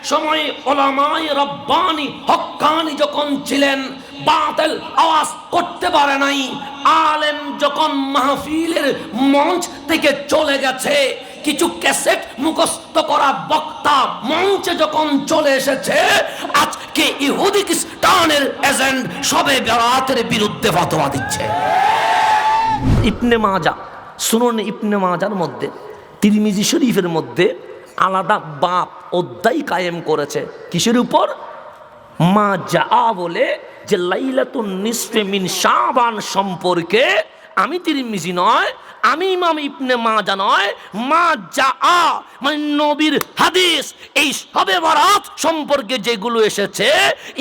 সময় উলামায়ে রব্বানি হক্কানি যখন ছিলেন, বাতিল আওয়াজ করতে পারে নাই। আলেম যখন মাহফিলের মঞ্চ থেকে চলে গেছে, কিছু ক্যাসেট মুখস্থ করা বক্তা মঞ্চে যখন চলে এসেছে, আজকে ইহুদি খ্রিস্টানের এজেন্ট সবে বরাতের বিরুদ্ধে ফতোয়া দিচ্ছে। ইবনে মাজাহ, সুনন ইবনে মাজার মধ্যে, তিরমিজি শরীফের মধ্যে আলাদা বাব অধ্যায় কায়েম করেছে। কিসের উপর? মা জাআ বলে যে লাইলাতুন নিসফে মিন শাবান সম্পর্কে আমি তিরমিজি নয়, আমি ইমাম ইবনে মাজাহ নয়, মা জাআ মানে নবীর হাদিস, এই শবে বরাত সম্পর্কে যেগুলো এসেছে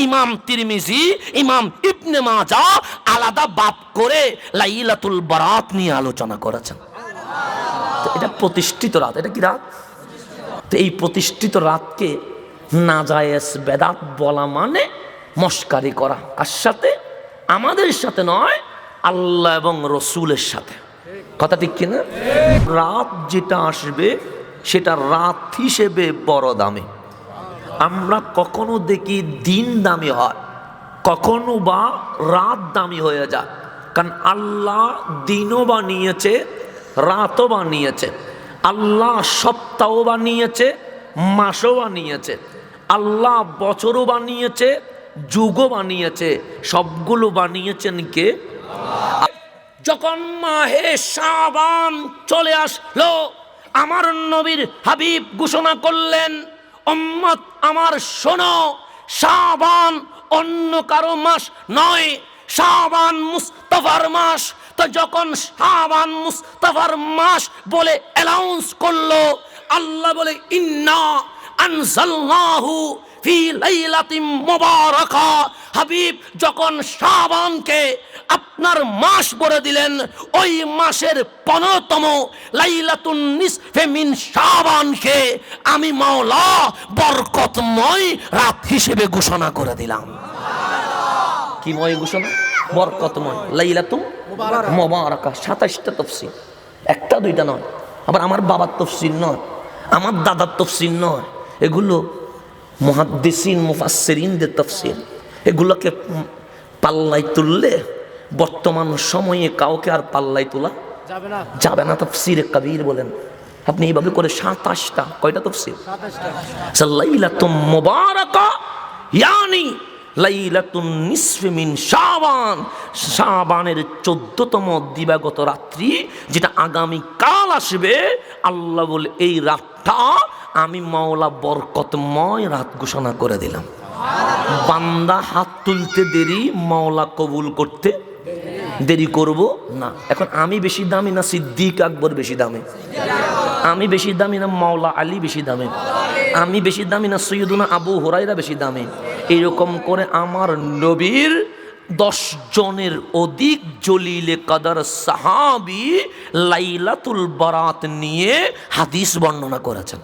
ইমাম তিরমিজি, ইমাম ইবনে মাজাহ আলাদা বাব করে লাইলাতুল বরাত নিয়ে আলোচনা করেছেন। তো এটা প্রতিষ্ঠিত রাত। এটা কি রাত? তো এই প্রতিষ্ঠিত রাতকে নাজায়েজ বেদাত বলা মানে মস্কারি করা। কার সাথে? আমাদের সাথে নয়, আল্লাহ এবং রসুলের সাথে। কথা ঠিক কিনা? রাত যেটা আসবে সেটা রাত হিসেবে বড় দামি। আমরা কখনো দেখি দিন দামি হয়, কখনো বা রাত দামি হয়ে যায়। কারণ আল্লাহ দিনও বানিয়েছে, রাতও বানিয়েছে। আল্লাহ সপ্তাহ বানিয়েছে, মাসও বানিয়েছে। আল্লাহ বছরও বানিয়েছে, যুগও বানিয়েছে। সবগুলো বানিয়েছেন কে? যখন মাহে শাবান চলে আসলো, আমার নবীর হাবিব ঘোষণা করলেন, উম্মত আমার শোনো, শাবান অন্য কারো মাস নয়, শাবান মুস্তাফার মাস। তো যখন শাবান মুস্তাফার মাস বলে অ্যানাউন্স করলো, আল্লাহ বলে ইন্না আনজালনাহু ফি লাইলাতিন মুবারাকা। হাবিব যখন শাবানকে আপনার মাস বলে দিলেন, ওই মাসের 15তম লাইলাতুন নিসফে মিন শাবানকে আমি মাওলা বরকতময় রাত হিসেবে ঘোষণা করে দিলাম। কি ময় ঘোষণা? বরকতময় লাইলাতুন মুবারাকা। 27টা তাফসীর, একটা দুইটা নয়। আবার আমার বাবার তাফসীর নয়, আমার দাদার তাফসীর নয়, এগুলো মুহাদ্দিসিন মুফাসসিরিনদের তাফসীর। এগুলোকে পাল্লায় তুললে বর্তমান সময়ে কাউকে আর পাল্লায় তোলা যাবে না। তাফসীরে কবির বলেন, আপনি এইভাবে করে 27টা, কয়টা তাফসীর? 27টা। লাইলাতুন মুবারাকা ইয়ানি লাইলাতুন নিসফে মিন শাবান, শাবানের 14তম দিবাগত রাত্রি, যেটা আগামী কাল আসবে। আল্লাহ বলে এই রাতটা আমি মাওলা বরকতময় রাত ঘোষণা করে দিলাম। বান্দা হাত তুলতে দেরি, মাওলা কবুল করতে দেরি করব না। এখন আমি বেশি দামি না সিদ্দিক আকবর বেশি দামি? আমি বেশি দামি না মাওলা আলী বেশি দামি? আমি বেশি দামি না সৈয়দুনা আবু হুরায়রা বেশি দামি? এইরকম করে আমার নবীর 10 জনের অধিক জলিলে কদর সাহাবী লাইলাতুল বরাত নিয়ে হাদিস বর্ণনা করেছেন।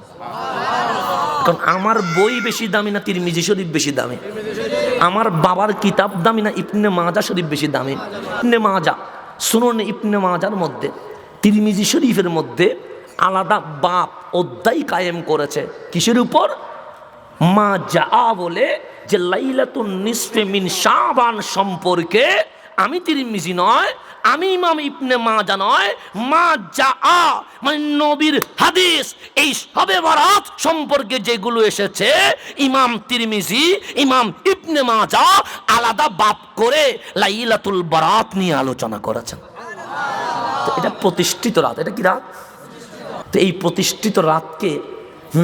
কারণ আমার বই বেশি দামি না তিরমিজি শরীফ বেশি দামি? আমার বাবার কিতাব দামি না ইবনে মাজাহ শরীফ বেশি দামি? ইবনে মাজাহ, সুনন ইবনে মাজার মধ্যে, তিরমিজি শরীফের মধ্যে আলাদা বাব অধ্যায় কায়েম করেছে। কিসের উপর? মা জাআ বলে যে লাইলাতুন নিসফে মিন শাবান সম্পর্কে আমি তিরমিজি নয়, আমি ইমাম ইবনে মাজাহ নয়, মা জাআ মানে নবীর হাদিস, এই শবে বরাত সম্পর্কে যেগুলো এসেছে ইমাম তিরমিজি, ইমাম ইবনে মাজাহ আলাদা বাব করে লাইলাতুল বরাত নিয়ে আলোচনা করেছেন। তো এটা প্রতিষ্ঠিত রাত। এটা কি রাত? তো এই প্রতিষ্ঠিত রাতকে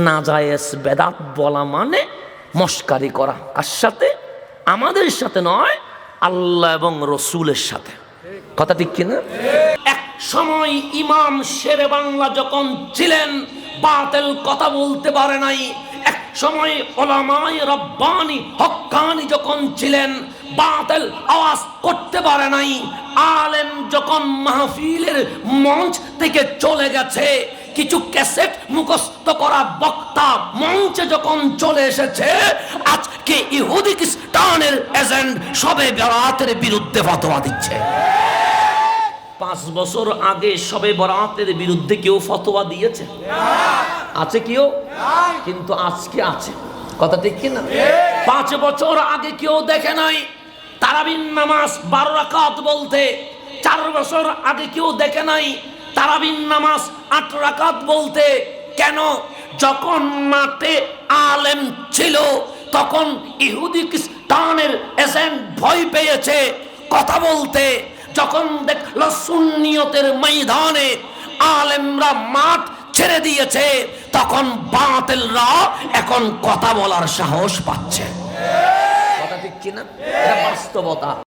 নাজায়েজ বেদাত বলা মানে মস্কারি করা। কার সাথে? আমাদের সাথে নয়, আল্লাহ এবং রসুলের সাথে। কথা ঠিক কিনা? এক সময় ইমাম শেরে বাংলা যখন ছিলেন, বাতিল কথা বলতে পারে নাই। এক সময় উলামায়ে রব্বানি হক্কানি যখন ছিলেন, বাতিল আওয়াজ করতে পারে নাই। আলেম যখন মাহফিলের মঞ্চ থেকে চলে গেছে, কিছু ক্যাসেট মুখস্থ করা বক্তা মঞ্চে যখন চলে এসেছে, আজকে ইহুদি খ্রিস্টানের এজেন্ট সবে বরাতের বিরুদ্ধে ফতোয়া দিচ্ছে। 5 বছর আগে সবে বরাতের বিরুদ্ধে কেউ ফতোয়া দিয়েছে? আছে কেউ? কিন্তু আজকে আছে। কথা ঠিক কিনা? 5 বছর আগে কেউ দেখে নাই তারাবির নামাজ 12 রাকাত বলতে। 4 বছর আগে কেউ দেখে নাই তারাবির নামাজ 8 রাকাত বলতে। কেন? যখন মাঠে আলেম ছিল তখন ইহুদি খ্রিস্টানের এজেন্ট ভয় পেয়েছে কথা বলতে। যখন দেখলো সুন্নিয়তের ময়দানে আলেমরা মাঠ ছেড়ে দিয়েছে তখন বাতিলরা এখন কথা বলার সাহস পাচ্ছে। কথা ঠিক কিনা? এটা বাস্তবতা।